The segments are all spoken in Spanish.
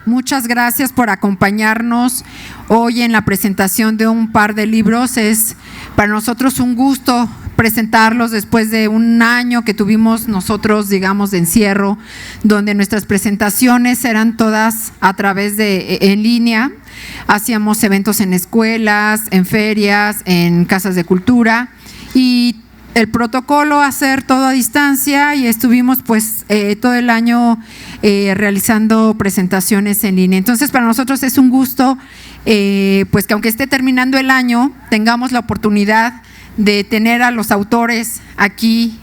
Muchas gracias por acompañarnos hoy en la presentación de un par de libros. Es para nosotros un gusto presentarlos después de un año que tuvimos nosotros, digamos, de encierro, donde nuestras presentaciones eran todas a través de en línea. Hacíamos eventos en escuelas, en ferias, en casas de cultura y el protocolo hacer todo a distancia, y estuvimos pues todo el año realizando presentaciones en línea. Entonces para nosotros es un gusto pues que aunque esté terminando el año tengamos la oportunidad de tener a los autores aquí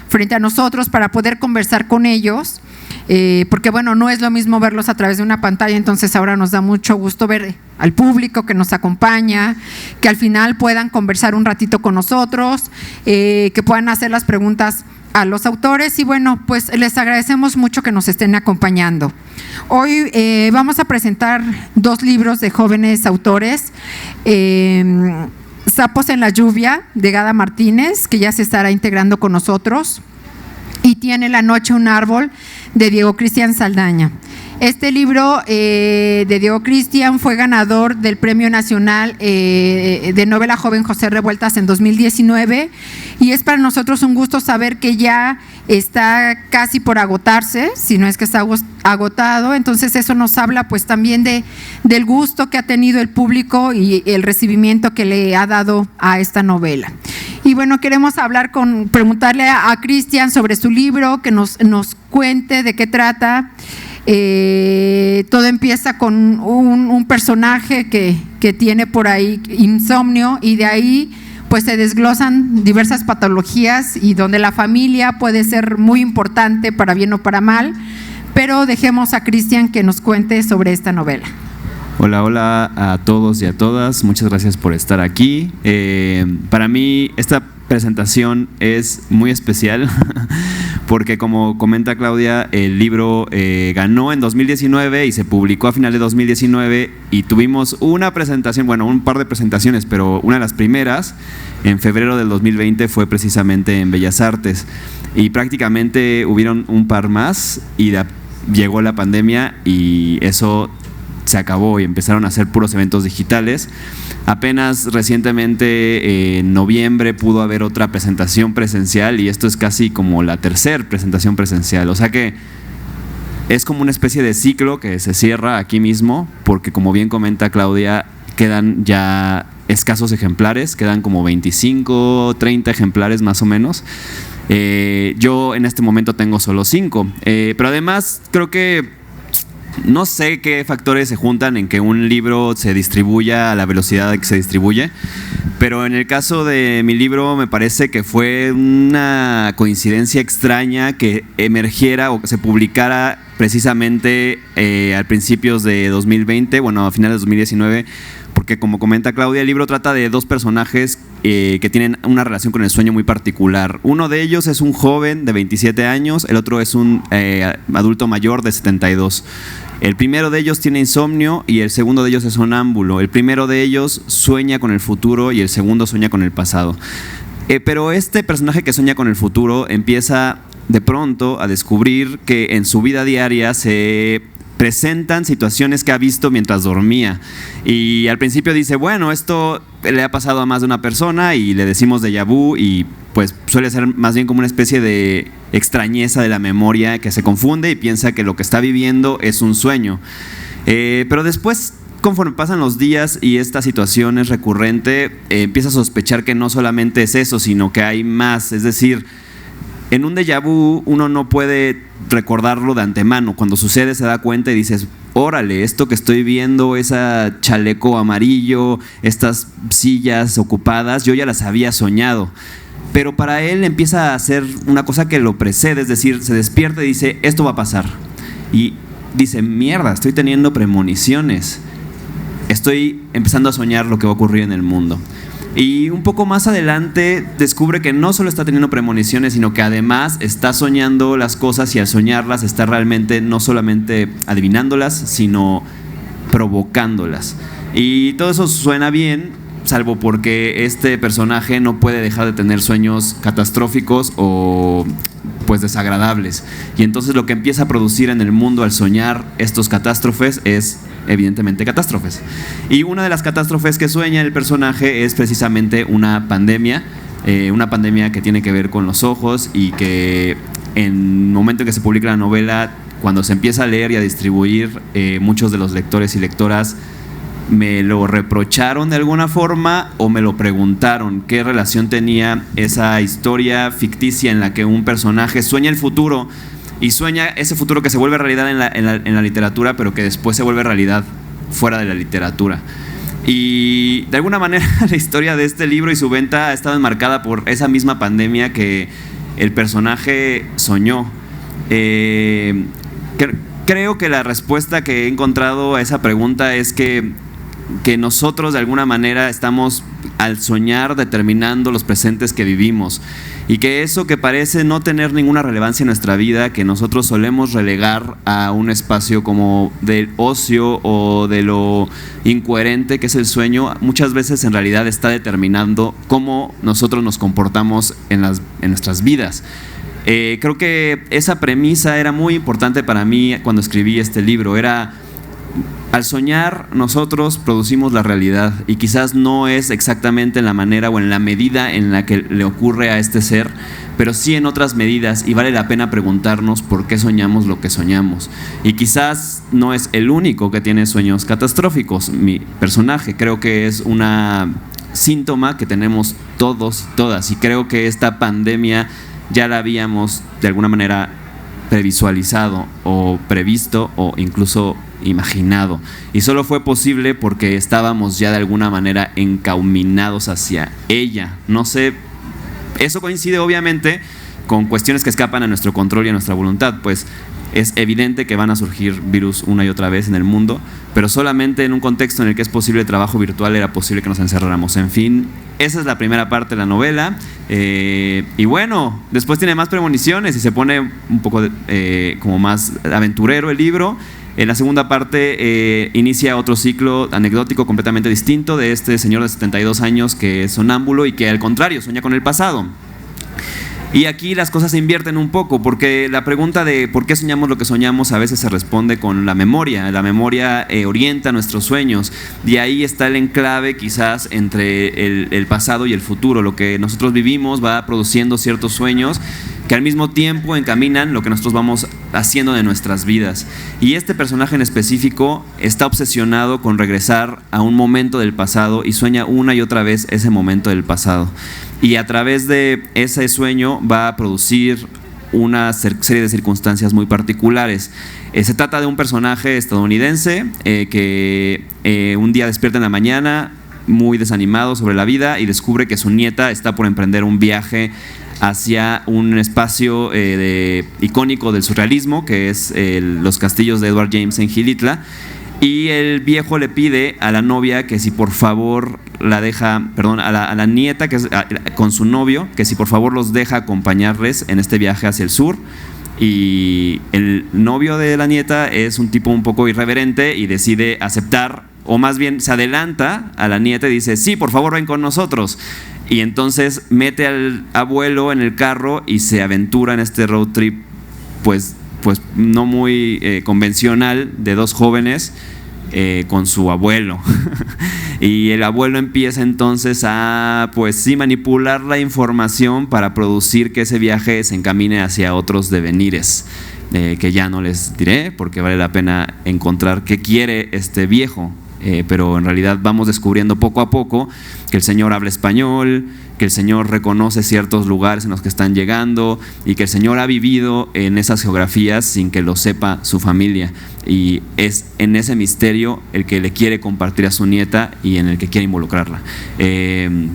frente a nosotros para poder conversar con ellos, porque bueno, no es lo mismo verlos a través de una pantalla. Entonces ahora nos da mucho gusto ver al público que nos acompaña, que al final puedan conversar un ratito con nosotros, que puedan hacer las preguntas a los autores, y bueno, pues les agradecemos mucho que nos estén acompañando. Hoy vamos a presentar dos libros de jóvenes autores. Sapos en la lluvia, de Gada Martínez, que ya se estará integrando con nosotros, y Tiene la noche un árbol, de Diego Cristian Saldaña. Este libro de Diego Cristian fue ganador del Premio Nacional de Novela Joven José Revueltas en 2019, y es para nosotros un gusto saber que ya está casi por agotarse, si no es que está agotado. Entonces eso nos habla pues también del gusto que ha tenido el público y el recibimiento que le ha dado a esta novela. Y bueno, queremos preguntarle a Cristian sobre su libro, que nos cuente de qué trata. Todo empieza con un personaje que tiene por ahí insomnio, y de ahí pues se desglosan diversas patologías, y donde la familia puede ser muy importante para bien o para mal. Pero dejemos a Cristian que nos cuente sobre esta novela. Hola a todos y a todas, muchas gracias por estar aquí. Para mí esta presentación es muy especial porque, como comenta Claudia, el libro ganó en 2019 y se publicó a final de 2019, y tuvimos una presentación, bueno, un par de presentaciones, pero una de las primeras en febrero del 2020 fue precisamente en Bellas Artes, y prácticamente hubieron un par más y llegó la pandemia y eso se acabó y empezaron a hacer puros eventos digitales. Apenas recientemente, en noviembre, pudo haber otra presentación presencial, y esto es casi como la tercera presentación presencial. O sea que es como una especie de ciclo que se cierra aquí mismo, porque como bien comenta Claudia, quedan ya escasos ejemplares, quedan como 25, 30 ejemplares más o menos. Yo en este momento tengo solo 5, pero además creo que no sé qué factores se juntan en que un libro se distribuya a la velocidad que se distribuye, pero en el caso de mi libro me parece que fue una coincidencia extraña que emergiera o que se publicara precisamente a principios de 2020, bueno, a finales de 2019, porque como comenta Claudia, el libro trata de dos personajes que tienen una relación con el sueño muy particular. Uno de ellos es un joven de 27 años, el otro es un adulto mayor de 72. El primero de ellos tiene insomnio y el segundo de ellos es sonámbulo. El primero de ellos sueña con el futuro y el segundo sueña con el pasado. Pero este personaje que sueña con el futuro empieza de pronto a descubrir que en su vida diaria se presentan situaciones que ha visto mientras dormía, y al principio dice, bueno, esto le ha pasado a más de una persona, y le decimos déjà vu, y pues suele ser más bien como una especie de extrañeza de la memoria que se confunde y piensa que lo que está viviendo es un sueño. Pero después, conforme pasan los días y esta situación es recurrente, empieza a sospechar que no solamente es eso, sino que hay más. Es decir, en un déjà vu uno no puede recordarlo de antemano. Cuando sucede se da cuenta y dices, órale, esto que estoy viendo, ese chaleco amarillo, estas sillas ocupadas, yo ya las había soñado. Pero para él empieza a hacer una cosa que lo precede, es decir, se despierta y dice, esto va a pasar. Y dice, mierda, estoy teniendo premoniciones. Estoy empezando a soñar lo que va a ocurrir en el mundo. Y un poco más adelante descubre que no solo está teniendo premoniciones, sino que además está soñando las cosas, y al soñarlas está realmente no solamente adivinándolas, sino provocándolas. Y todo eso suena bien, salvo porque este personaje no puede dejar de tener sueños catastróficos o pues desagradables. Y entonces lo que empieza a producir en el mundo al soñar estos catástrofes es evidentemente catástrofes. Y una de las catástrofes que sueña el personaje es precisamente una pandemia que tiene que ver con los ojos, y que en el momento en que se publica la novela, cuando se empieza a leer y a distribuir, muchos de los lectores y lectoras me lo reprocharon de alguna forma o me lo preguntaron qué relación tenía esa historia ficticia en la que un personaje sueña el futuro, y sueña ese futuro que se vuelve realidad en la literatura, pero que después se vuelve realidad fuera de la literatura. Y de alguna manera la historia de este libro y su venta ha estado enmarcada por esa misma pandemia que el personaje soñó. Creo que la respuesta que he encontrado a esa pregunta es que nosotros de alguna manera estamos al soñar determinando los presentes que vivimos, y que eso que parece no tener ninguna relevancia en nuestra vida, que nosotros solemos relegar a un espacio como del ocio o de lo incoherente que es el sueño, muchas veces en realidad está determinando cómo nosotros nos comportamos en nuestras vidas. Creo que esa premisa era muy importante para mí cuando escribí este libro. Al soñar nosotros producimos la realidad, y quizás no es exactamente en la manera o en la medida en la que le ocurre a este ser, pero sí en otras medidas, y vale la pena preguntarnos por qué soñamos lo que soñamos. Y quizás no es el único que tiene sueños catastróficos mi personaje, creo que es una síntoma que tenemos todos, todas, y creo que esta pandemia ya la habíamos de alguna manera previsualizado o previsto o incluso imaginado, y solo fue posible porque estábamos ya de alguna manera encaminados hacia ella. No sé, eso coincide obviamente con cuestiones que escapan a nuestro control y a nuestra voluntad, pues es evidente que van a surgir virus una y otra vez en el mundo, pero solamente en un contexto en el que es posible el trabajo virtual era posible que nos encerráramos. En fin, esa es la primera parte de la novela, y bueno, después tiene más premoniciones y se pone un poco como más aventurero el libro. En la segunda parte inicia otro ciclo anecdótico completamente distinto de este señor de 72 años que es sonámbulo y que al contrario sueña con el pasado. Y aquí las cosas se invierten un poco, porque la pregunta de por qué soñamos lo que soñamos a veces se responde con la memoria. La memoria orienta nuestros sueños, y ahí está el enclave quizás entre el pasado y el futuro. Lo que nosotros vivimos va produciendo ciertos sueños que al mismo tiempo encaminan lo que nosotros vamos haciendo de nuestras vidas. Y este personaje en específico está obsesionado con regresar a un momento del pasado y sueña una y otra vez ese momento del pasado. Y a través de ese sueño va a producir una serie de circunstancias muy particulares. Se trata de un personaje estadounidense que un día despierta en la mañana muy desanimado sobre la vida y descubre que su nieta está por emprender un viaje hacia un espacio icónico del surrealismo, que es los castillos de Edward James en Gilitla. Y el viejo le pide a la novia que si por favor la deja, perdón, a la nieta con su novio, que si por favor los deja acompañarles en este viaje hacia el sur. Y el novio de la nieta es un tipo un poco irreverente y decide aceptar, o más bien se adelanta a la nieta y dice: sí, por favor ven con nosotros. Y entonces mete al abuelo en el carro y se aventura en este road trip pues no muy convencional de dos jóvenes con su abuelo. Y el abuelo empieza entonces a pues sí manipular la información para producir que ese viaje se encamine hacia otros devenires, que ya no les diré porque vale la pena encontrar qué quiere este viejo. Pero en realidad vamos descubriendo poco a poco que el señor habla español, que el señor reconoce ciertos lugares en los que están llegando y que el señor ha vivido en esas geografías sin que lo sepa su familia, y es en ese misterio el que le quiere compartir a su nieta y en el que quiere involucrarla.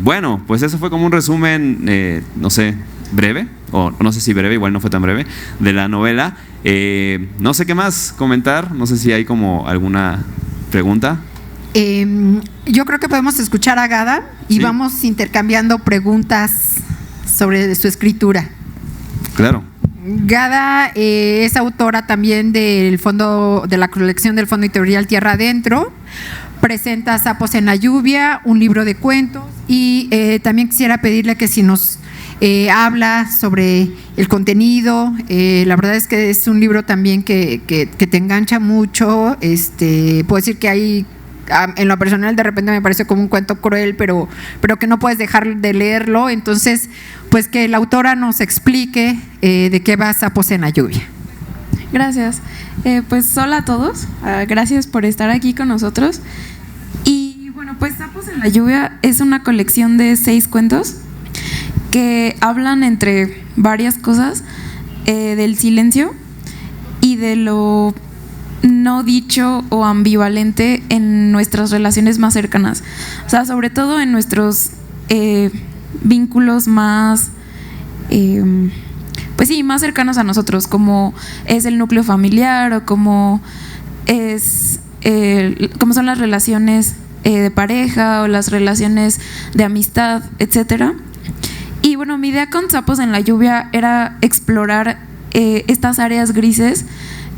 Bueno, pues eso fue como un resumen, no sé, breve, o no sé si breve, igual no fue tan breve, de la novela. No sé qué más comentar, no sé si hay como alguna pregunta. Yo creo que podemos escuchar a Gada y ¿sí? Vamos intercambiando preguntas sobre su escritura. Claro. Gada es autora también del fondo, de la colección del Fondo Editorial Tierra Adentro, presenta Sapos en la lluvia, un libro de cuentos, y también quisiera pedirle que si nos habla sobre el contenido. La verdad es que es un libro también que te engancha mucho. Puedo decir que hay, en lo personal, de repente me parece como un cuento cruel, pero que no puedes dejar de leerlo. Entonces, pues que la autora nos explique de qué va Sapos en la lluvia. Gracias. Pues hola a todos, gracias por estar aquí con nosotros. Y bueno, pues Sapos en la lluvia es una colección de 6 cuentos que hablan, entre varias cosas, del silencio y de lo no dicho o ambivalente en nuestras relaciones más cercanas. O sea, sobre todo en nuestros vínculos más pues sí, más cercanos a nosotros, como es el núcleo familiar o como son las relaciones de pareja o las relaciones de amistad, etcétera. Y bueno, mi idea con Sapos en la lluvia era explorar estas áreas grises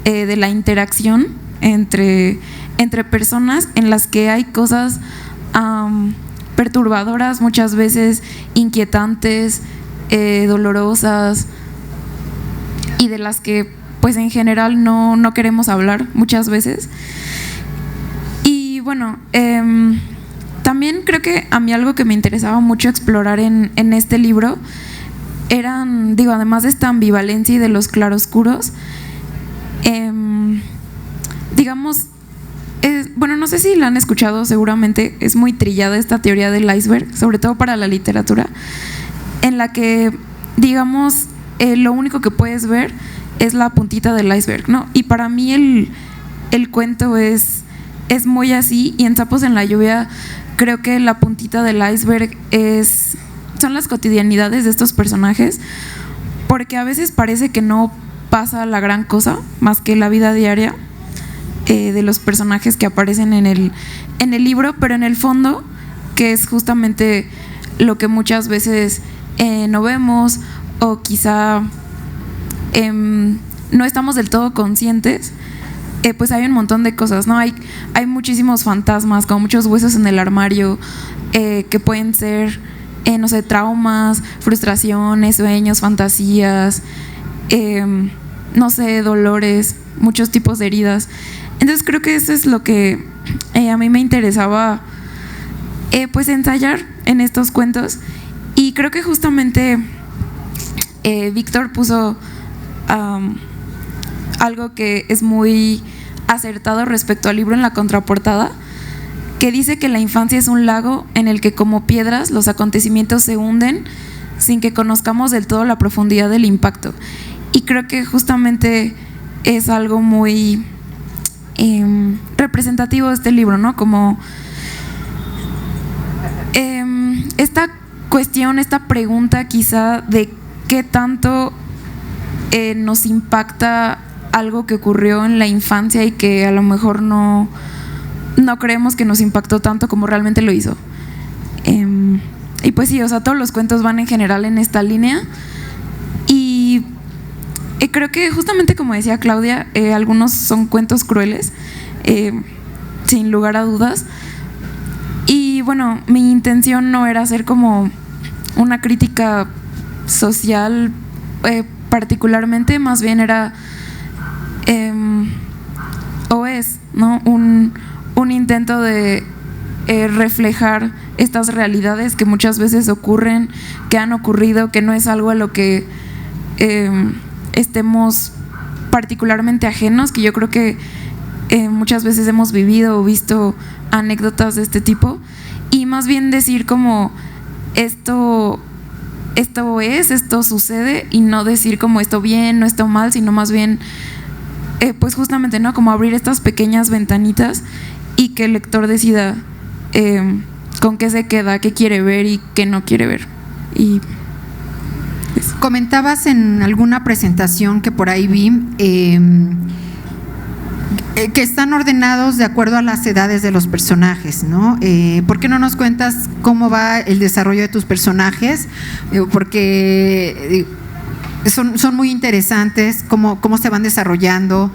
de la interacción entre personas, en las que hay cosas perturbadoras, muchas veces inquietantes, dolorosas, y de las que pues en general no queremos hablar muchas veces. Y bueno, también creo que a mí algo que me interesaba mucho explorar en este libro eran, además de esta ambivalencia y de los claroscuros, bueno, no sé si la han escuchado, seguramente es muy trillada esta teoría del iceberg, sobre todo para la literatura, en la que, lo único que puedes ver es la puntita del iceberg, ¿no? Y para mí el cuento es muy así, y en Sapos en la lluvia creo que la puntita del iceberg son las cotidianidades de estos personajes, porque a veces parece que no pasa la gran cosa más que la vida diaria de los personajes que aparecen en el libro, pero en el fondo, que es justamente lo que muchas veces no vemos, o quizá no estamos del todo conscientes, pues hay un montón de cosas, ¿no? Hay muchísimos fantasmas, como muchos huesos en el armario, que pueden ser, no sé, traumas, frustraciones, sueños, fantasías, no sé, dolores, muchos tipos de heridas. Entonces creo que eso es lo que a mí me interesaba pues ensayar en estos cuentos. Y creo que justamente Víctor puso algo que es muy acertado respecto al libro en la contraportada, que dice que la infancia es un lago en el que, como piedras, los acontecimientos se hunden sin que conozcamos del todo la profundidad del impacto. Y creo que justamente es algo muy representativo de este libro, ¿no? Como esta cuestión, esta pregunta quizá de qué tanto nos impacta algo que ocurrió en la infancia y que a lo mejor no creemos que nos impactó tanto como realmente lo hizo. Y pues sí, o sea, todos los cuentos van en general en esta línea, y creo que justamente como decía Claudia, algunos son cuentos crueles, sin lugar a dudas. Y bueno, mi intención no era hacer como una crítica social particularmente, más bien era ¿no? un intento de reflejar estas realidades que muchas veces ocurren, que han ocurrido, que no es algo a lo que estemos particularmente ajenos, que yo creo que muchas veces hemos vivido o visto anécdotas de este tipo, y más bien decir como esto sucede, y no decir como esto bien, no esto mal, sino más bien pues justamente, ¿no? Como abrir estas pequeñas ventanitas y que el lector decida con qué se queda, qué quiere ver y qué no quiere ver. Y comentabas en alguna presentación que por ahí vi que están ordenados de acuerdo a las edades de los personajes, ¿no? ¿Por qué no nos cuentas cómo va el desarrollo de tus personajes? Porque son muy interesantes, cómo se van desarrollando,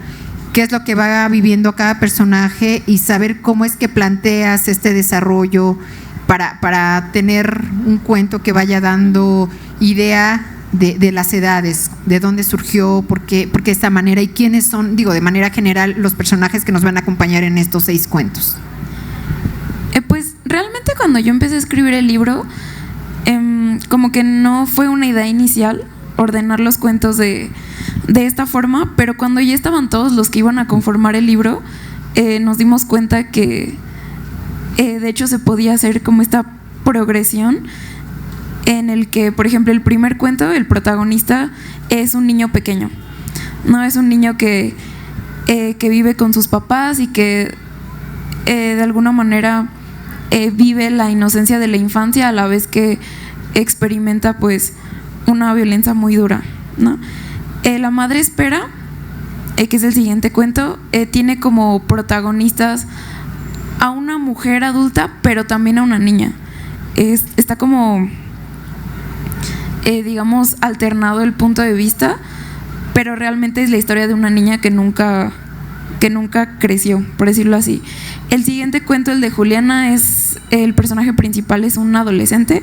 qué es lo que va viviendo cada personaje y saber cómo es que planteas este desarrollo para tener un cuento que vaya dando idea de las edades, de dónde surgió, por qué de esta manera y quiénes son, digo, de manera general, los personajes que nos van a acompañar en estos 6 cuentos. Pues realmente cuando yo empecé a escribir el libro, como que no fue una idea inicial ordenar los cuentos de esta forma, pero cuando ya estaban todos los que iban a conformar el libro, nos dimos cuenta que de hecho se podía hacer como esta progresión en el que, por ejemplo, el primer cuento, el protagonista es un niño pequeño, no es un niño que vive con sus papás y que de alguna manera vive la inocencia de la infancia a la vez que experimenta pues una violencia muy dura, ¿no? La madre espera, que es el siguiente cuento, tiene como protagonistas a una mujer adulta, pero también a una niña. Está como, digamos, alternado el punto de vista, pero realmente es la historia de una niña que nunca creció, por decirlo así. El siguiente cuento, el de Juliana, el personaje principal es un adolescente.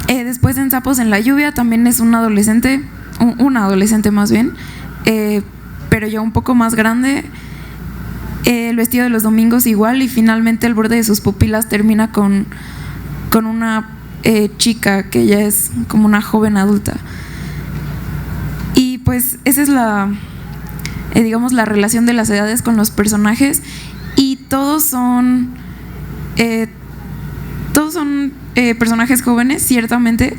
Después en Sapos en la lluvia también es un adolescente, una adolescente más bien, pero ya un poco más grande. El vestido de los domingos igual, y finalmente el borde de sus pupilas termina con una chica que ya es como una joven adulta. Y pues esa es digamos, la relación de las edades con los personajes, y todos son personajes jóvenes, ciertamente,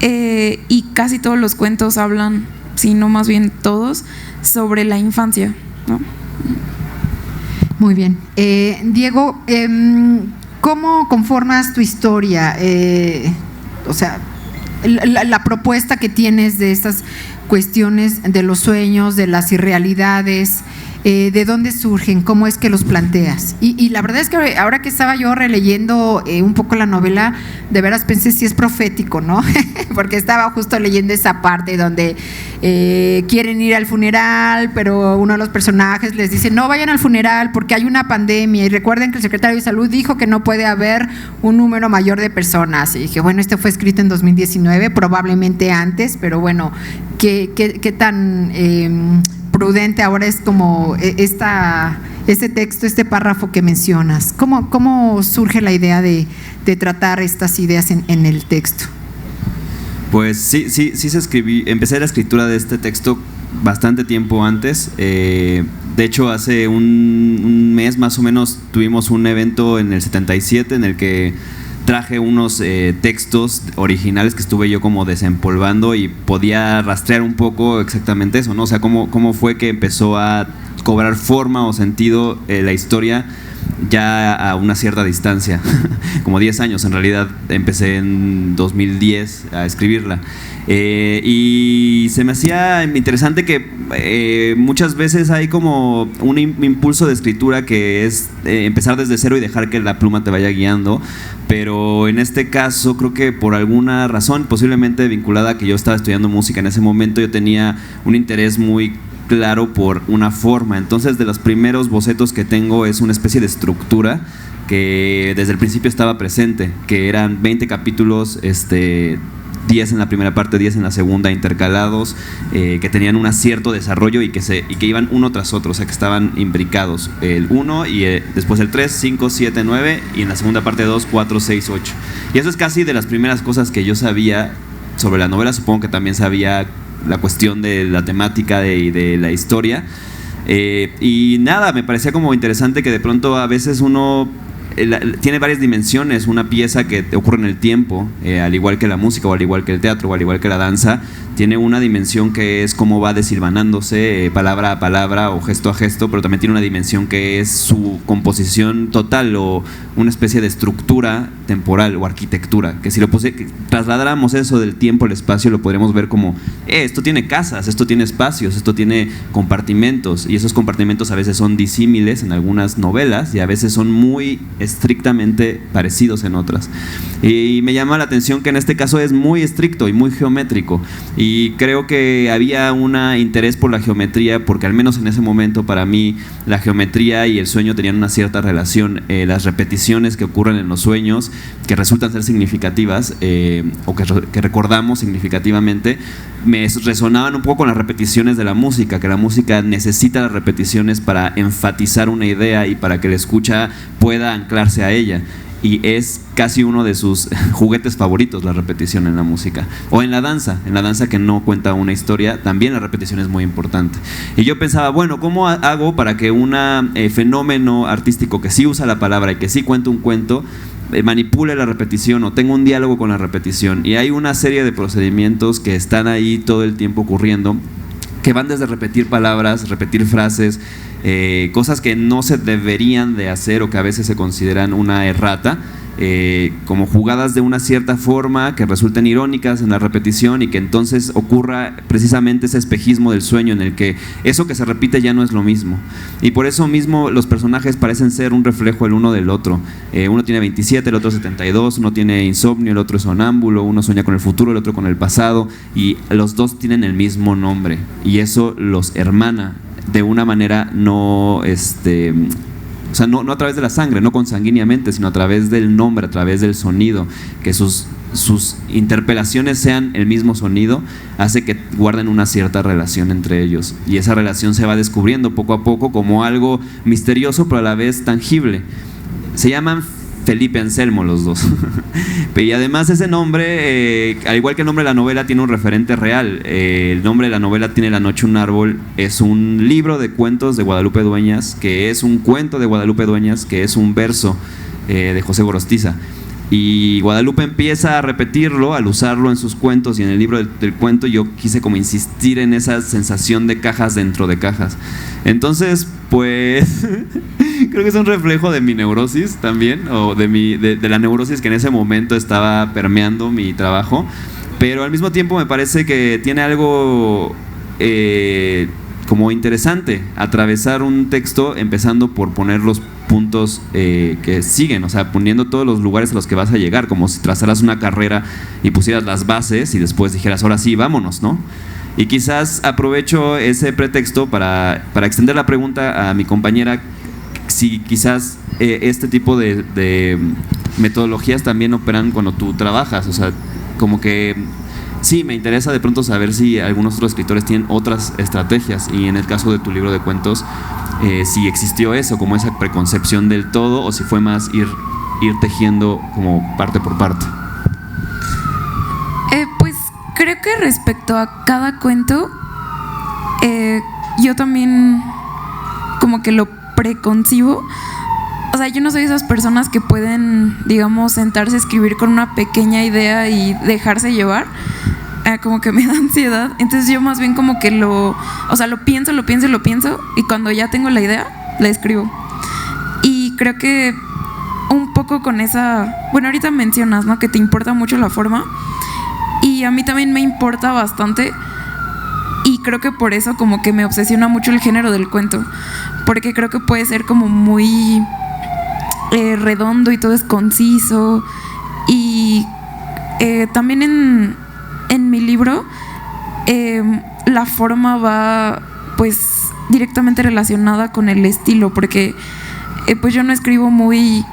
y casi todos los cuentos hablan, si no más bien todos, sobre la infancia, ¿no? Muy bien. Diego, ¿cómo conformas tu historia? O sea, la propuesta que tienes de estas cuestiones de los sueños, de las irrealidades, ¿de dónde surgen? ¿Cómo es que los planteas? Y la verdad es que ahora que estaba yo releyendo un poco la novela, de veras pensé si es profético, ¿no? Porque estaba justo leyendo esa parte donde quieren ir al funeral, pero uno de los personajes les dice, no vayan al funeral porque hay una pandemia, y recuerden que el secretario de Salud dijo que no puede haber un número mayor de personas. Y dije, bueno, esto fue escrito en 2019, probablemente antes, pero bueno, ¿qué tan prudente ahora es como este texto, este párrafo que mencionas? ¿Cómo surge la idea de tratar estas ideas en el texto? Pues sí empecé la escritura de este texto bastante tiempo antes. De hecho, hace un mes más o menos tuvimos un evento en el 77 en el que traje unos textos originales que estuve yo como desempolvando, y podía rastrear un poco exactamente eso, ¿no? O sea, cómo fue que empezó a cobrar forma o sentido la historia ya a una cierta distancia, como 10 años en realidad. Empecé en 2010 a escribirla. Y se me hacía interesante que muchas veces hay como un impulso de escritura que es empezar desde cero y dejar que la pluma te vaya guiando, pero en este caso creo que por alguna razón, posiblemente vinculada a que yo estaba estudiando música en ese momento, yo tenía un interés muy claro por una forma. Entonces, de los primeros bocetos que tengo es una especie de estructura que desde el principio estaba presente, que eran 20 capítulos, 10 en la primera parte, 10 en la segunda, intercalados, que tenían un cierto desarrollo y que iban uno tras otro, o sea que estaban imbricados, el 1 y después el 3, 5, 7, 9, y en la segunda parte 2, 4, 6, 8. Y eso es casi de las primeras cosas que yo sabía sobre la novela. Supongo que también sabía la cuestión de la temática y de la historia, y nada, me parecía como interesante que de pronto a veces uno tiene varias dimensiones. Una pieza que ocurre en el tiempo, al igual que la música, o al igual que el teatro, o al igual que la danza, tiene una dimensión que es cómo va desilvanándose palabra a palabra o gesto a gesto, pero también tiene una dimensión que es su composición total, o una especie de estructura temporal o arquitectura, que si trasladáramos eso del tiempo al espacio, lo podríamos ver como esto tiene casas, esto tiene espacios, esto tiene compartimentos, y esos compartimentos a veces son disímiles en algunas novelas y a veces son muy estrictamente parecidos en otras. Y me llama la atención que en este caso es muy estricto y muy geométrico, y creo que había un interés por la geometría, porque al menos en ese momento para mí la geometría y el sueño tenían una cierta relación. Las repeticiones que ocurren en los sueños, que resultan ser significativas, o que recordamos significativamente, me resonaban un poco con las repeticiones de la música, que la música necesita las repeticiones para enfatizar una idea y para que la escucha pueda anclarse a ella. Y es casi uno de sus juguetes favoritos, la repetición en la música. O en la danza que no cuenta una historia, también la repetición es muy importante. Y yo pensaba, bueno, ¿cómo hago para que un fenómeno artístico que sí usa la palabra y que sí cuenta un cuento, manipule la repetición o tenga un diálogo con la repetición? Y hay una serie de procedimientos que están ahí todo el tiempo ocurriendo, que van desde repetir palabras, repetir frases, cosas que no se deberían de hacer o que a veces se consideran una errata, como jugadas de una cierta forma que resulten irónicas en la repetición, y que entonces ocurra precisamente ese espejismo del sueño en el que eso que se repite ya no es lo mismo. Y por eso mismo los personajes parecen ser un reflejo el uno del otro. Uno tiene 27, el otro 72, uno tiene insomnio, el otro es sonámbulo, uno sueña con el futuro, el otro con el pasado, y los dos tienen el mismo nombre, y eso los hermana de una manera no a través de la sangre, no consanguíneamente, sino a través del nombre, a través del sonido, que sus interpelaciones sean el mismo sonido, hace que guarden una cierta relación entre ellos, y esa relación se va descubriendo poco a poco como algo misterioso pero a la vez tangible. Se llaman Felipe Anselmo los dos. Y además ese nombre, al igual que el nombre de la novela, tiene un referente real. El nombre de la novela tiene La noche un árbol, es un libro de cuentos de Guadalupe Dueñas, que es un cuento de Guadalupe Dueñas, que es un verso de José Gorostiza. Y Guadalupe empieza a repetirlo al usarlo en sus cuentos, y en el libro del cuento yo quise como insistir en esa sensación de cajas dentro de cajas. Entonces, pues creo que es un reflejo de mi neurosis también, o de la neurosis que en ese momento estaba permeando mi trabajo, pero al mismo tiempo me parece que tiene algo como interesante, atravesar un texto empezando por poner los puntos que siguen, o sea, poniendo todos los lugares a los que vas a llegar, como si trazaras una carrera y pusieras las bases y después dijeras, ahora sí, vámonos, ¿no? Y quizás aprovecho ese pretexto para extender la pregunta a mi compañera, si quizás este tipo de metodologías también operan cuando tú trabajas, o sea, como que sí, me interesa de pronto saber si algunos otros escritores tienen otras estrategias, y en el caso de tu libro de cuentos, si existió eso, como esa preconcepción del todo, o si fue más ir tejiendo como parte por parte. Pues creo que respecto a cada cuento, yo también como que lo preconcibo. O sea, yo no soy de esas personas que pueden, digamos, sentarse a escribir con una pequeña idea y dejarse llevar. Como que me da ansiedad. Entonces yo más bien como que lo pienso, y cuando ya tengo la idea, la escribo. Y creo que un poco con esa... Bueno, ahorita mencionas, ¿no?, que te importa mucho la forma. Y a mí también me importa bastante. Y creo que por eso como que me obsesiona mucho el género del cuento. Porque creo que puede ser como muy redondo y todo es conciso. Y también en mi libro la forma va pues directamente relacionada con el estilo, porque pues yo no escribo muy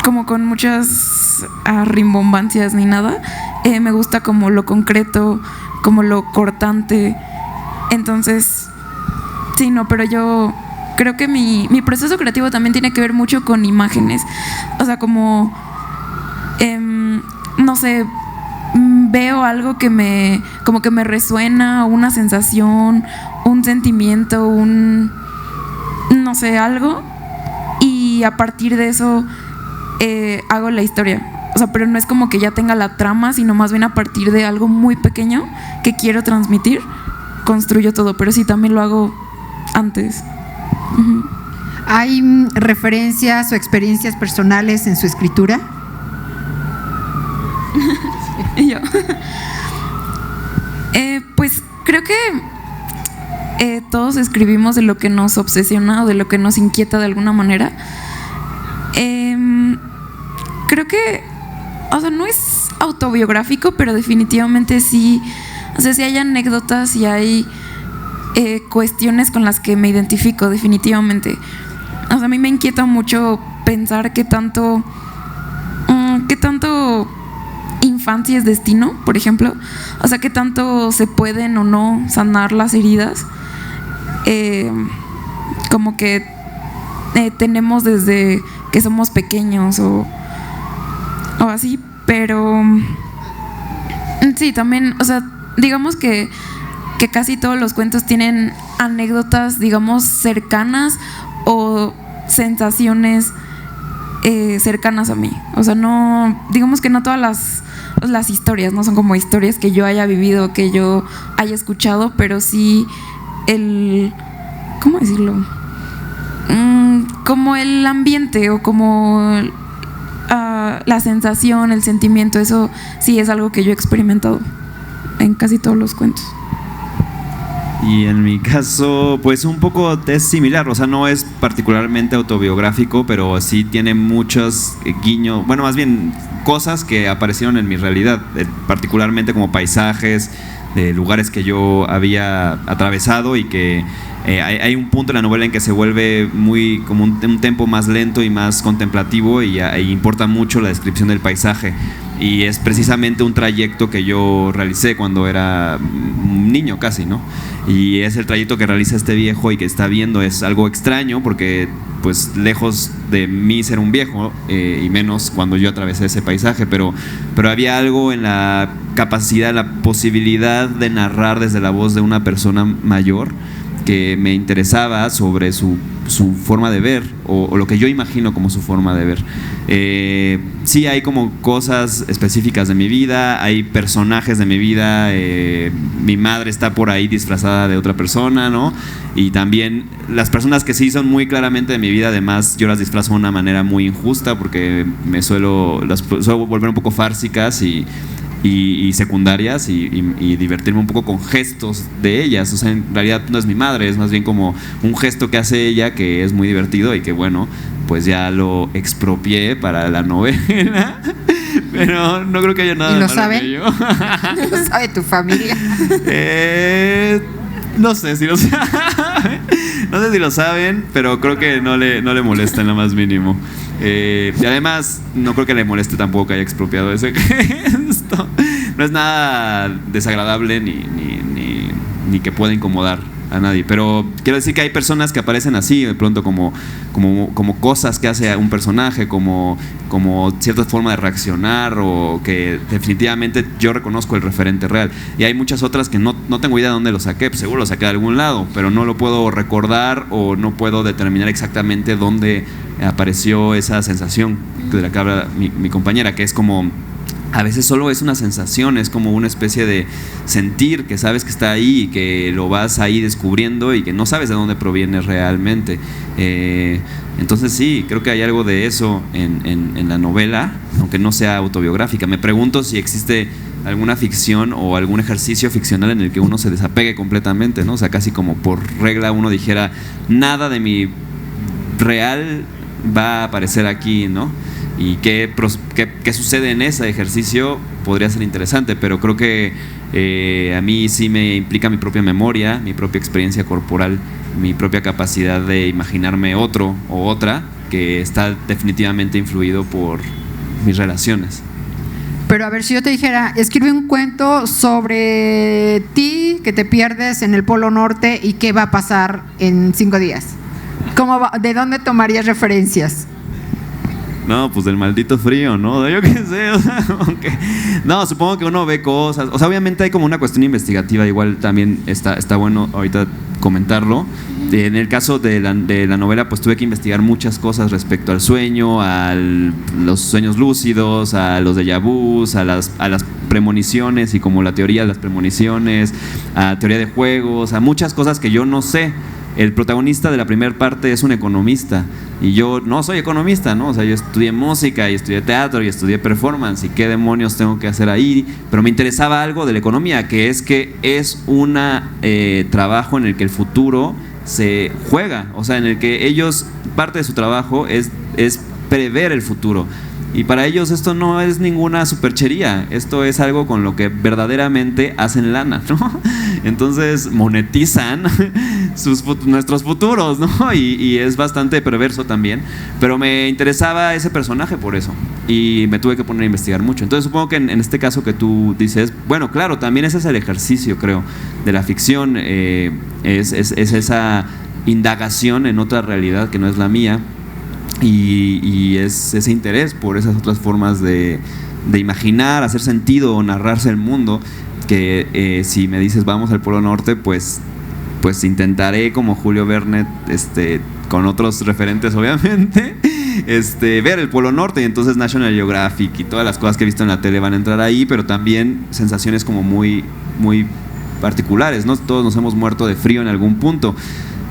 como con muchas rimbombancias ni nada. Me gusta como lo concreto, como lo cortante. Entonces sí, no, pero yo creo que mi proceso creativo también tiene que ver mucho con imágenes. O sea, como no sé, veo algo que como que me resuena, una sensación, un sentimiento, no sé, algo, y a partir de eso hago la historia. O sea, pero no es como que ya tenga la trama, sino más bien a partir de algo muy pequeño que quiero transmitir, construyo todo, pero sí también lo hago antes. Uh-huh. ¿Hay referencias o experiencias personales en su escritura? Yo. Pues creo que todos escribimos de lo que nos obsesiona o de lo que nos inquieta de alguna manera. creo que, o sea, no es autobiográfico, pero definitivamente sí, o sea, sí hay anécdotas y hay cuestiones con las que me identifico, definitivamente. O sea, a mí me inquieta mucho pensar qué tanto infancia es destino, por ejemplo. O sea, qué tanto se pueden o no sanar las heridas. Como que tenemos desde que somos pequeños o así, pero sí, también, o sea, digamos que casi todos los cuentos tienen anécdotas, digamos, cercanas o sensaciones cercanas a mí. O sea, no, digamos que no todas las historias no son como historias que yo haya vivido, que yo haya escuchado, pero sí ¿cómo decirlo? Como el ambiente o como la sensación, el sentimiento, eso sí es algo que yo he experimentado en casi todos los cuentos. Y en mi caso, pues un poco es similar, o sea, no es particularmente autobiográfico, pero sí tiene muchos guiños, bueno, más bien cosas que aparecieron en mi realidad, particularmente como paisajes de lugares que yo había atravesado y que hay un punto en la novela en que se vuelve muy como un tempo más lento y más contemplativo y importa mucho la descripción del paisaje. Y es precisamente un trayecto que yo realicé cuando era un niño casi, ¿no? Y es el trayecto que realiza este viejo y que está viendo. Es algo extraño porque, pues, lejos de mí ser un viejo, y menos cuando yo atravesé ese paisaje, pero había algo en la capacidad, la posibilidad de narrar desde la voz de una persona mayor que me interesaba sobre su forma de ver o lo que yo imagino como su forma de ver. Sí, hay como cosas específicas de mi vida, hay personajes de mi vida, mi madre está por ahí disfrazada de otra persona, ¿no? Y también las personas que sí son muy claramente de mi vida, además yo las disfrazo de una manera muy injusta porque las suelo volver un poco fársicas y secundarias y divertirme un poco con gestos de ellas. O sea, en realidad no es mi madre, es más bien como un gesto que hace ella que es muy divertido y que, bueno, pues ya lo expropié para la novela. Pero no creo que haya nada de malo en ello. ¿Lo sabe tu familia? No sé si lo saben. No sé si lo saben, pero creo que no le molesta en lo más mínimo. Y además, no creo que le moleste tampoco que haya expropiado ese gesto. No es nada desagradable ni que pueda incomodar a nadie. Pero quiero decir que hay personas que aparecen así, de pronto como cosas que hace un personaje, como cierta forma de reaccionar, o que definitivamente yo reconozco el referente real. Y hay muchas otras que no tengo idea de dónde lo saqué, pues seguro lo saqué de algún lado, pero no lo puedo recordar o no puedo determinar exactamente dónde apareció esa sensación de la que habla mi compañera, que es como... A veces solo es una sensación, es como una especie de sentir que sabes que está ahí y que lo vas ahí descubriendo y que no sabes de dónde proviene realmente. Entonces sí, creo que hay algo de eso en la novela, aunque no sea autobiográfica. Me pregunto si existe alguna ficción o algún ejercicio ficcional en el que uno se desapegue completamente, ¿no? O sea, casi como por regla uno dijera, nada de mi real va a aparecer aquí, ¿no? Y qué sucede en ese ejercicio podría ser interesante, pero creo que a mí sí me implica mi propia memoria, mi propia experiencia corporal, mi propia capacidad de imaginarme otro o otra que está definitivamente influido por mis relaciones. Pero a ver, si yo te dijera, escribe un cuento sobre ti que te pierdes en el Polo Norte y qué va a pasar en 5 días. ¿De dónde tomarías referencias? No, pues del maldito frío, ¿no? Yo qué sé, o sea, no, supongo que uno ve cosas, o sea, obviamente hay como una cuestión investigativa, igual también está bueno ahorita comentarlo. En el caso de la novela, pues tuve que investigar muchas cosas respecto al sueño, a los sueños lúcidos, a los déjà vus, a las premoniciones y como la teoría de las premoniciones, a teoría de juegos, a muchas cosas que yo no sé. El protagonista de la primera parte es un economista y yo no soy economista, ¿no? O sea, yo estudié música y estudié teatro y estudié performance y qué demonios tengo que hacer ahí, pero me interesaba algo de la economía, que es un trabajo en el que el futuro se juega, o sea, en el que ellos, parte de su trabajo es prever el futuro. Y para ellos esto no es ninguna superchería, esto es algo con lo que verdaderamente hacen lana, ¿no? Entonces monetizan nuestros futuros, ¿no? Y es bastante perverso también, pero me interesaba ese personaje por eso y me tuve que poner a investigar mucho. Entonces supongo que en este caso que tú dices, bueno, claro, también ese es el ejercicio, creo, de la ficción, es esa indagación en otra realidad que no es la mía. Y es ese interés por esas otras formas de imaginar, hacer sentido o narrarse el mundo, que si me dices vamos al Polo Norte, pues intentaré, como Julio Verne, con otros referentes obviamente, ver el Polo Norte, y entonces National Geographic y todas las cosas que he visto en la tele van a entrar ahí, pero también sensaciones como muy, muy particulares, ¿no? Todos nos hemos muerto de frío en algún punto.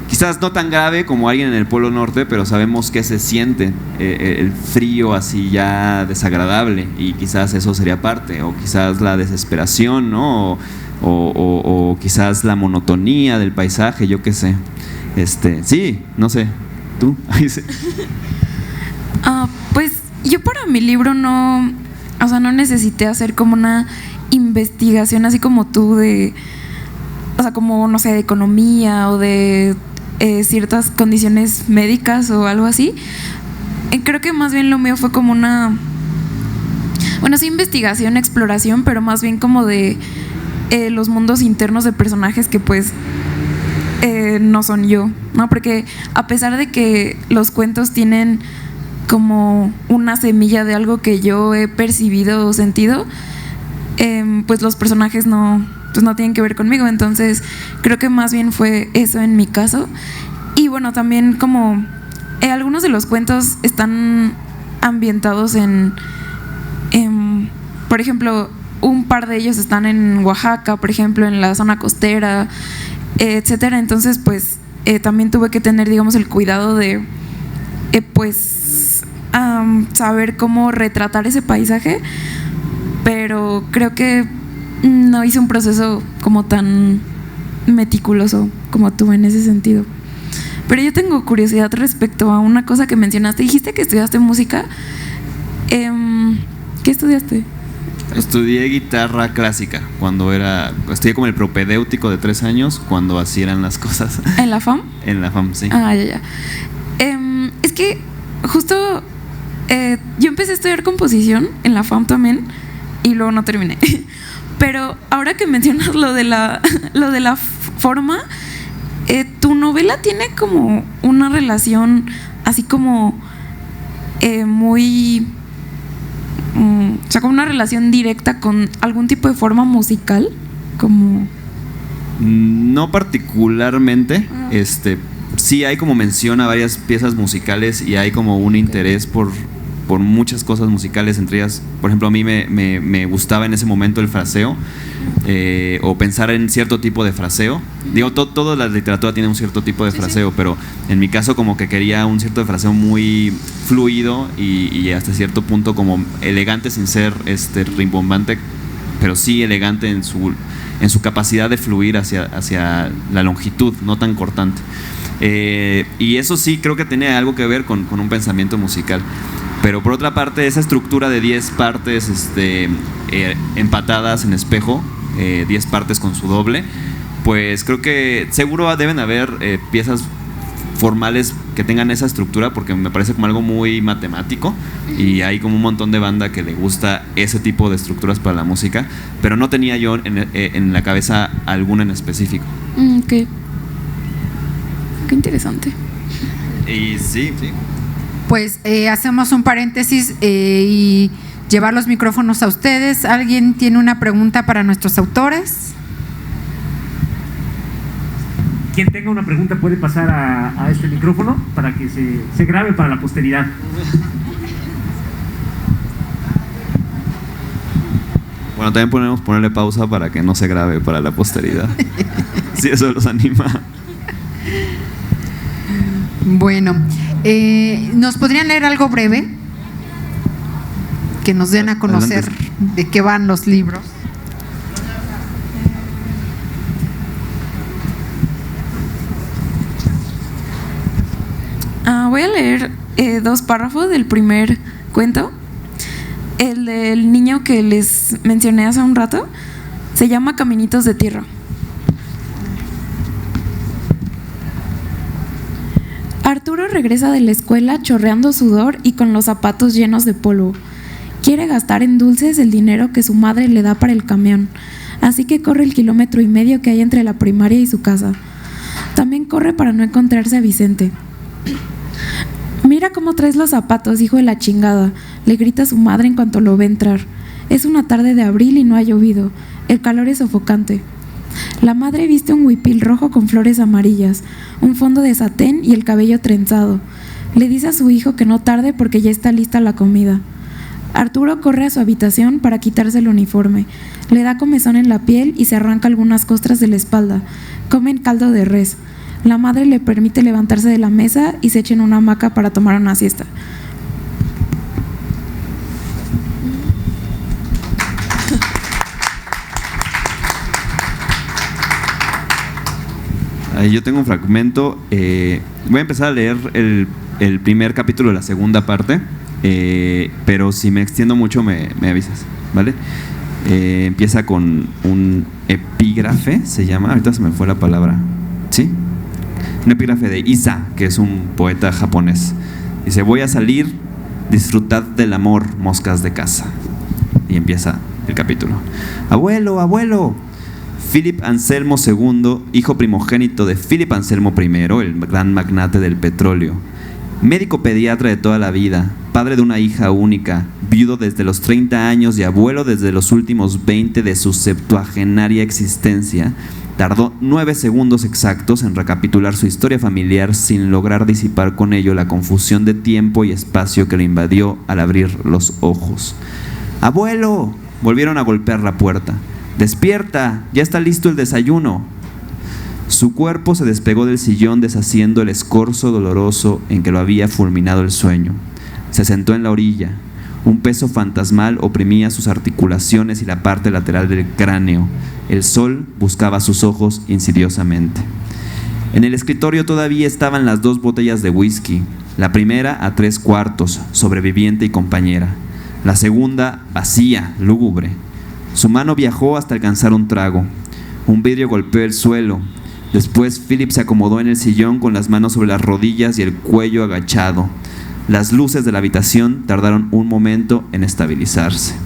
Quizás no tan grave como alguien en el Polo Norte, pero sabemos que se siente el frío así ya desagradable, y quizás eso sería parte, o quizás la desesperación, ¿no? O quizás la monotonía del paisaje, yo qué sé. Sí, no sé. ¿Tú? Pues yo para mi libro no necesité hacer como una investigación así como tú como, no sé, de economía o de ciertas condiciones médicas o algo así. Creo que más bien lo mío fue como sí, investigación, exploración, pero más bien como de los mundos internos de personajes que pues no son yo, ¿no? Porque a pesar de que los cuentos tienen como una semilla de algo que yo he percibido o sentido, pues los personajes no tienen que ver conmigo. Entonces creo que más bien fue eso en mi caso. Y bueno, también como algunos de los cuentos están ambientados en por ejemplo, un par de ellos están en Oaxaca, por ejemplo, en la zona costera, etcétera. Entonces pues también tuve que tener, digamos, el cuidado de saber cómo retratar ese paisaje, pero creo que no hice un proceso como tan meticuloso como tú en ese sentido. Pero yo tengo curiosidad respecto a una cosa que mencionaste. Dijiste que estudiaste música. ¿Qué estudiaste? Estudié guitarra clásica estudié como el propedéutico de 3 años, cuando así eran las cosas. ¿En la FAM? En la FAM, sí. Ya. Es que justo yo empecé a estudiar composición en la FAM también y luego no terminé. Pero ahora que mencionas lo de la forma, tu novela tiene como una relación así como muy, o sea, como una relación directa con algún tipo de forma musical, como... No particularmente, sí hay como mención a varias piezas musicales y hay como un interés por muchas cosas musicales, entre ellas, por ejemplo, a mí me gustaba en ese momento el fraseo, o pensar en cierto tipo de fraseo. Digo, toda la literatura tiene un cierto tipo de fraseo, pero en mi caso como que quería un cierto de fraseo muy fluido y hasta cierto punto como elegante, sin ser rimbombante, pero sí elegante en su capacidad de fluir hacia la longitud, no tan cortante. Y eso sí creo que tiene algo que ver con un pensamiento musical. Pero por otra parte, esa estructura de 10 partes empatadas en espejo, 10 partes con su doble, pues creo que seguro deben haber piezas formales que tengan esa estructura, porque me parece como algo muy matemático y hay como un montón de banda que le gusta ese tipo de estructuras para la música, pero no tenía yo en la cabeza alguna en específico. Qué interesante. Y sí. Pues hacemos un paréntesis y llevar los micrófonos a ustedes. ¿Alguien tiene una pregunta para nuestros autores? Quien tenga una pregunta puede pasar a este micrófono para que se grabe para la posteridad. Bueno, también podemos ponerle pausa para que no se grabe para la posteridad. Si eso los anima. Bueno, ¿nos podrían leer algo breve? Que nos den a conocer de qué van los libros. Voy a leer 2 párrafos del primer cuento. El del niño que les mencioné hace un rato se llama Caminitos de Tierra. Arturo regresa de la escuela chorreando sudor y con los zapatos llenos de polvo. Quiere gastar en dulces el dinero que su madre le da para el camión, así que corre el 1,5 kilómetros que hay entre la primaria y su casa. También corre para no encontrarse a Vicente. Mira cómo traes los zapatos, hijo de la chingada, le grita su madre en cuanto lo ve entrar. Es una tarde de abril y no ha llovido. El calor es sofocante. La madre viste un huipil rojo con flores amarillas, un fondo de satén y el cabello trenzado. Le dice a su hijo que no tarde porque ya está lista la comida. Arturo corre a su habitación para quitarse el uniforme. Le da comezón en la piel y se arranca algunas costras de la espalda. Comen caldo de res. La madre le permite levantarse de la mesa y se echa en una hamaca para tomar una siesta. Yo tengo un fragmento. Voy a empezar a leer el primer capítulo de la segunda parte, pero si me extiendo mucho me avisas, ¿vale? Empieza con un epígrafe, se llama, ahorita se me fue la palabra, ¿sí? Un epígrafe de Issa, que es un poeta japonés. Dice: voy a salir, disfrutad del amor, moscas de casa. Y empieza el capítulo. Abuelo, abuelo. Philip Anselmo II, hijo primogénito de Philip Anselmo I, el gran magnate del petróleo, médico pediatra de toda la vida, padre de una hija única, viudo desde los 30 años y abuelo desde los últimos 20 de su septuagenaria existencia, tardó 9 segundos exactos en recapitular su historia familiar sin lograr disipar con ello la confusión de tiempo y espacio que le invadió al abrir los ojos. ¡Abuelo! Volvieron a golpear la puerta. ¡Despierta! ¡Ya está listo el desayuno! Su cuerpo se despegó del sillón deshaciendo el escorzo doloroso en que lo había fulminado el sueño. Se sentó en la orilla. Un peso fantasmal oprimía sus articulaciones y la parte lateral del cráneo. El sol buscaba sus ojos insidiosamente. En el escritorio todavía estaban las 2 botellas de whisky. La primera a 3/4, sobreviviente y compañera. La segunda vacía, lúgubre. Su mano viajó hasta alcanzar un trago. Un vidrio golpeó el suelo. Después Philip se acomodó en el sillón con las manos sobre las rodillas y el cuello agachado. Las luces de la habitación tardaron un momento en estabilizarse.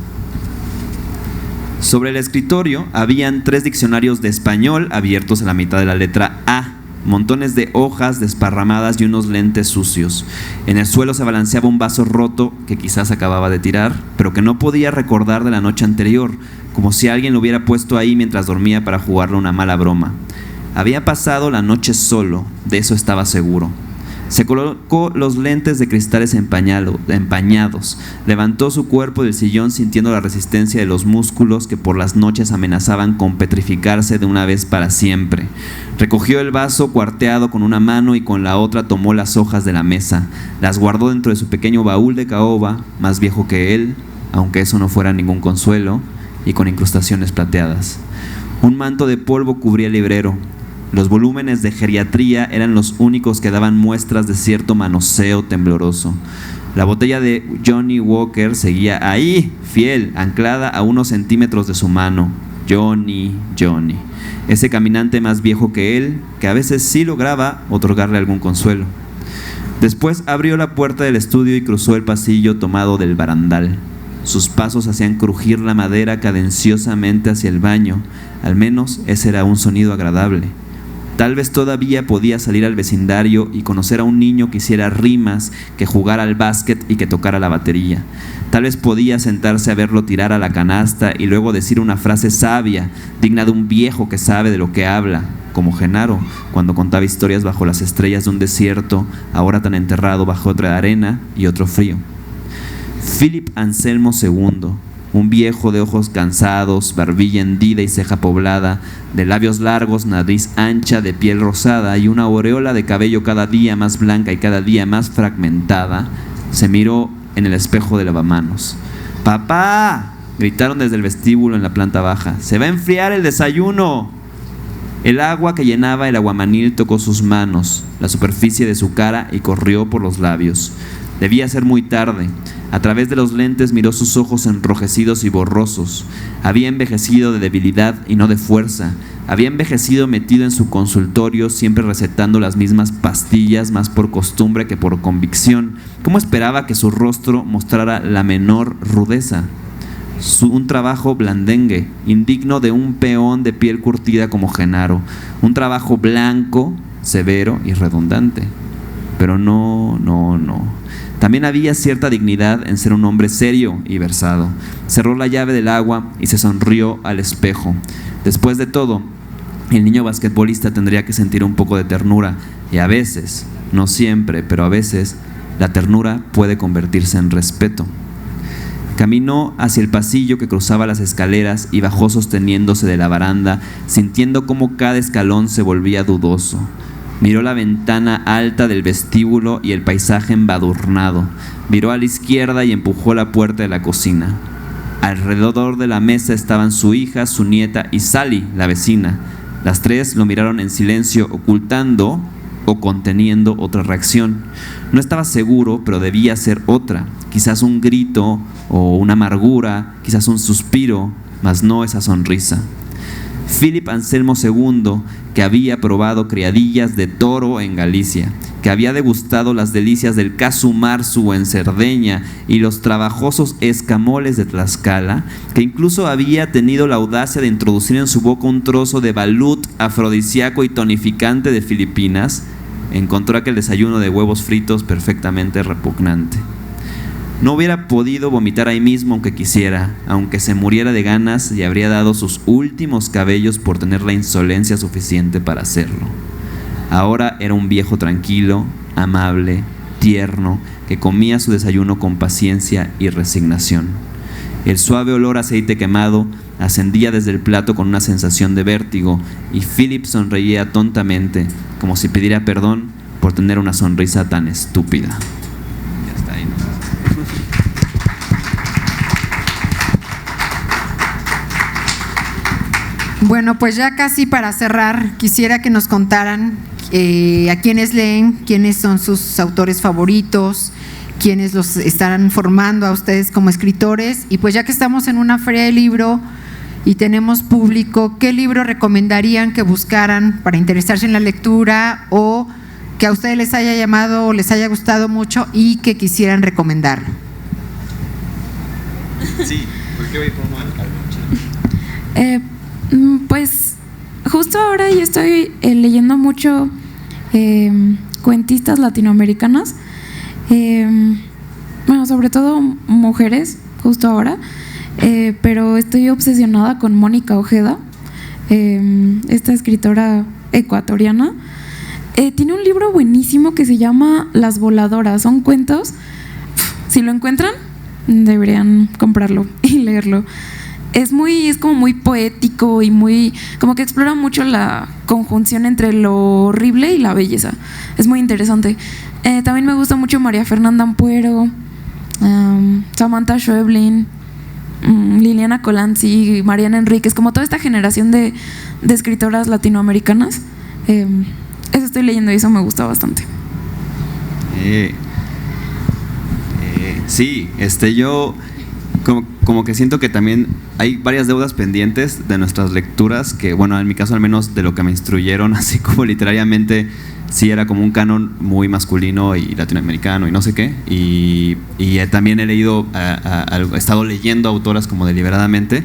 Sobre el escritorio habían 3 diccionarios de español abiertos a la mitad de la letra A, montones de hojas desparramadas y unos lentes sucios. En el suelo se balanceaba un vaso roto que quizás acababa de tirar, pero que no podía recordar de la noche anterior, como si alguien lo hubiera puesto ahí mientras dormía para jugarle una mala broma. Había pasado la noche solo, de eso estaba seguro. Se colocó los lentes de cristales empañados, levantó su cuerpo del sillón sintiendo la resistencia de los músculos que por las noches amenazaban con petrificarse de una vez para siempre. Recogió el vaso cuarteado con una mano y con la otra tomó las hojas de la mesa, las guardó dentro de su pequeño baúl de caoba, más viejo que él, aunque eso no fuera ningún consuelo, y con incrustaciones plateadas. Un manto de polvo cubría el librero. Los volúmenes de geriatría eran los únicos que daban muestras de cierto manoseo tembloroso. La botella de Johnny Walker seguía ahí, fiel, anclada a unos centímetros de su mano. Johnny, ese caminante más viejo que él, que a veces sí lograba otorgarle algún consuelo. Después abrió la puerta del estudio y cruzó el pasillo tomado del barandal. Sus pasos hacían crujir la madera cadenciosamente hacia el baño. Al menos ese era un sonido agradable. Tal vez todavía podía salir al vecindario y conocer a un niño que hiciera rimas, que jugara al básquet y que tocara la batería. Tal vez podía sentarse a verlo tirar a la canasta y luego decir una frase sabia, digna de un viejo que sabe de lo que habla, como Genaro, cuando contaba historias bajo las estrellas de un desierto, ahora tan enterrado bajo otra arena y otro frío. Philip Anselmo II, un viejo de ojos cansados, barbilla hendida y ceja poblada, de labios largos, nariz ancha, de piel rosada y una aureola de cabello cada día más blanca y cada día más fragmentada, se miró en el espejo de lavamanos. ¡Papá!, gritaron desde el vestíbulo en la planta baja. ¡Se va a enfriar el desayuno! El agua que llenaba el aguamanil tocó sus manos, la superficie de su cara y corrió por los labios. Debía ser muy tarde. A través de los lentes miró sus ojos enrojecidos y borrosos. Había envejecido de debilidad y no de fuerza. Había envejecido metido en su consultorio, siempre recetando las mismas pastillas, más por costumbre que por convicción. ¿Cómo esperaba que su rostro mostrara la menor rudeza? Un trabajo blandengue, indigno de un peón de piel curtida como Genaro. Un trabajo blanco, severo y redundante. Pero no. También había cierta dignidad en ser un hombre serio y versado. Cerró la llave del agua y se sonrió al espejo. Después de todo, el niño basquetbolista tendría que sentir un poco de ternura, y a veces, no siempre, pero a veces, la ternura puede convertirse en respeto. Caminó hacia el pasillo que cruzaba las escaleras y bajó sosteniéndose de la baranda, sintiendo cómo cada escalón se volvía dudoso. Miró la ventana alta del vestíbulo y el paisaje embadurnado. Viró a la izquierda y empujó la puerta de la cocina. Alrededor de la mesa estaban su hija, su nieta y Sally, la vecina. Las tres lo miraron en silencio, ocultando o conteniendo otra reacción. No estaba seguro, pero debía ser otra. Quizás un grito o una amargura, quizás un suspiro, mas no esa sonrisa. Philip Anselmo II, que había probado criadillas de toro en Galicia, que había degustado las delicias del casu marzu en Cerdeña y los trabajosos escamoles de Tlaxcala, que incluso había tenido la audacia de introducir en su boca un trozo de balut afrodisíaco y tonificante de Filipinas, encontró aquel desayuno de huevos fritos perfectamente repugnante. No hubiera podido vomitar ahí mismo aunque quisiera, aunque se muriera de ganas, y habría dado sus últimos cabellos por tener la insolencia suficiente para hacerlo. Ahora era un viejo tranquilo, amable, tierno, que comía su desayuno con paciencia y resignación. El suave olor a aceite quemado ascendía desde el plato con una sensación de vértigo, y Philip sonreía tontamente, como si pidiera perdón por tener una sonrisa tan estúpida. Ya está ahí, ¿no? Bueno, pues ya casi para cerrar, quisiera que nos contaran a quiénes leen, quiénes son sus autores favoritos, quiénes los estarán formando a ustedes como escritores. Y pues ya que estamos en una feria de libro y tenemos público, ¿qué libro recomendarían que buscaran para interesarse en la lectura o que a ustedes les haya llamado o les haya gustado mucho y que quisieran recomendarlo? Sí, ¿por qué voy como al Pues justo ahora yo estoy leyendo mucho cuentistas latinoamericanas, bueno, sobre todo mujeres, justo ahora, pero estoy obsesionada con Mónica Ojeda, esta escritora ecuatoriana. Tiene un libro buenísimo que se llama Las Voladoras, son cuentos. Si lo encuentran, deberían comprarlo y leerlo. Es como muy poético y muy, como que explora mucho la conjunción entre lo horrible y la belleza. Es muy interesante. También me gusta mucho María Fernanda Ampuero, Samantha Schweblin, Liliana Colanzi, Mariana Enríquez, como toda esta generación de escritoras latinoamericanas. Eso estoy leyendo y eso me gusta bastante. Sí, yo como que siento que también hay varias deudas pendientes de nuestras lecturas que, bueno, en mi caso al menos de lo que me instruyeron, así como literariamente sí era como un canon muy masculino y latinoamericano y no sé qué, y también he leído, he estado leyendo autoras como deliberadamente,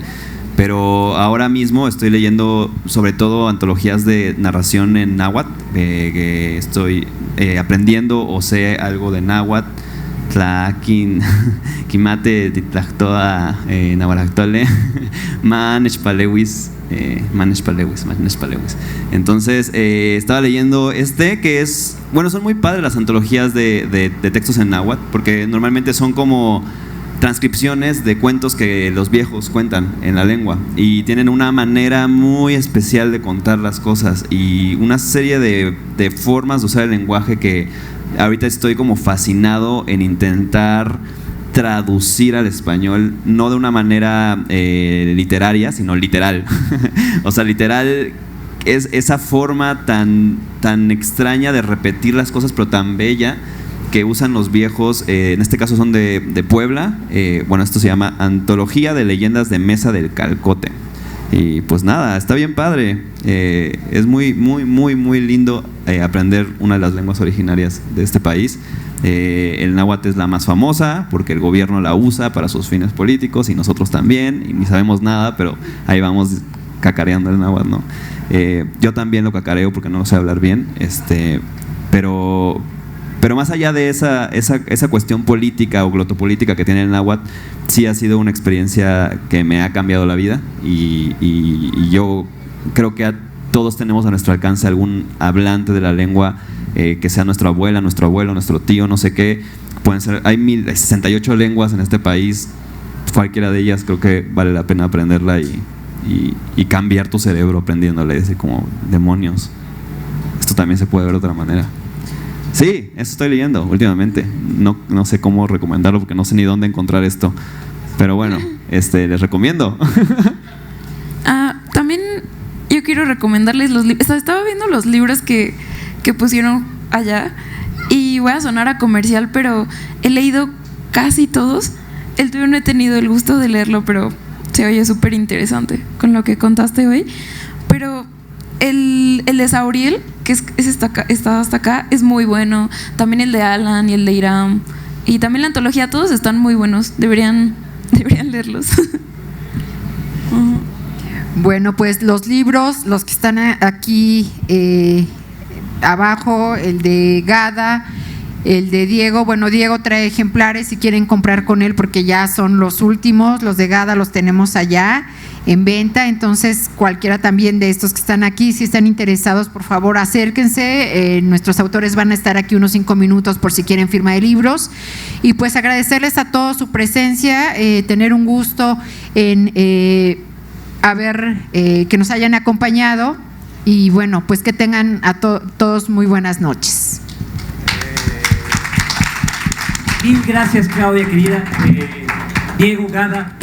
pero ahora mismo estoy leyendo sobre todo antologías de narración en náhuatl, que estoy aprendiendo o sé algo de náhuatl. Quimate titlactoa nahualactole manechpalewis. Entonces estaba leyendo que es, bueno, son muy padres las antologías de textos en náhuatl, porque normalmente son como transcripciones de cuentos que los viejos cuentan en la lengua y tienen una manera muy especial de contar las cosas y una serie de formas de usar el lenguaje que ahorita estoy como fascinado en intentar traducir al español, no de una manera literaria, sino literal. O sea, literal es esa forma tan extraña de repetir las cosas, pero tan bella, que usan los viejos, en este caso son de Puebla. Bueno, esto se llama Antología de Leyendas de Mesa del Calcote. Y pues nada, está bien padre. Es muy lindo aprender una de las lenguas originarias de este país. El náhuatl es la más famosa porque el gobierno la usa para sus fines políticos y nosotros también, y ni sabemos nada, pero ahí vamos cacareando el náhuatl, ¿no? Yo también lo cacareo porque no lo sé hablar bien, pero más allá de esa cuestión política o glotopolítica que tiene el náhuatl, sí ha sido una experiencia que me ha cambiado la vida, y yo creo que todos tenemos a nuestro alcance algún hablante de la lengua, que sea nuestra abuela, nuestro abuelo, nuestro tío, no sé qué. Pueden ser, hay 68 lenguas en este país. Cualquiera de ellas creo que vale la pena aprenderla y cambiar tu cerebro aprendiéndola. Es como, demonios, esto también se puede ver de otra manera. Sí, eso estoy leyendo últimamente. No sé cómo recomendarlo porque no sé ni dónde encontrar esto, pero bueno, les recomiendo. También yo quiero recomendarles los libros. Estaba viendo los libros que pusieron allá, y voy a sonar a comercial, pero he leído casi todos. El tuyo no he tenido el gusto de leerlo, pero se oye súper interesante con lo que contaste hoy. Pero el de Sauriel, que está hasta acá, es muy bueno. También el de Alan y el de Iram, y también la antología, todos están muy buenos. Deberían leerlos. Bueno, pues los libros, los que están aquí abajo, el de Gada, el de Diego. Bueno, Diego trae ejemplares si quieren comprar con él, porque ya son los últimos. Los de Gada los tenemos allá en venta, entonces cualquiera también de estos que están aquí, si están interesados, por favor acérquense. Nuestros autores van a estar aquí unos 5 minutos por si quieren firma de libros. Y pues agradecerles a todos su presencia, tener un gusto en que nos hayan acompañado. Y bueno, pues que tengan a todos muy buenas noches. Mil gracias, Claudia, querida. Diego, Gada.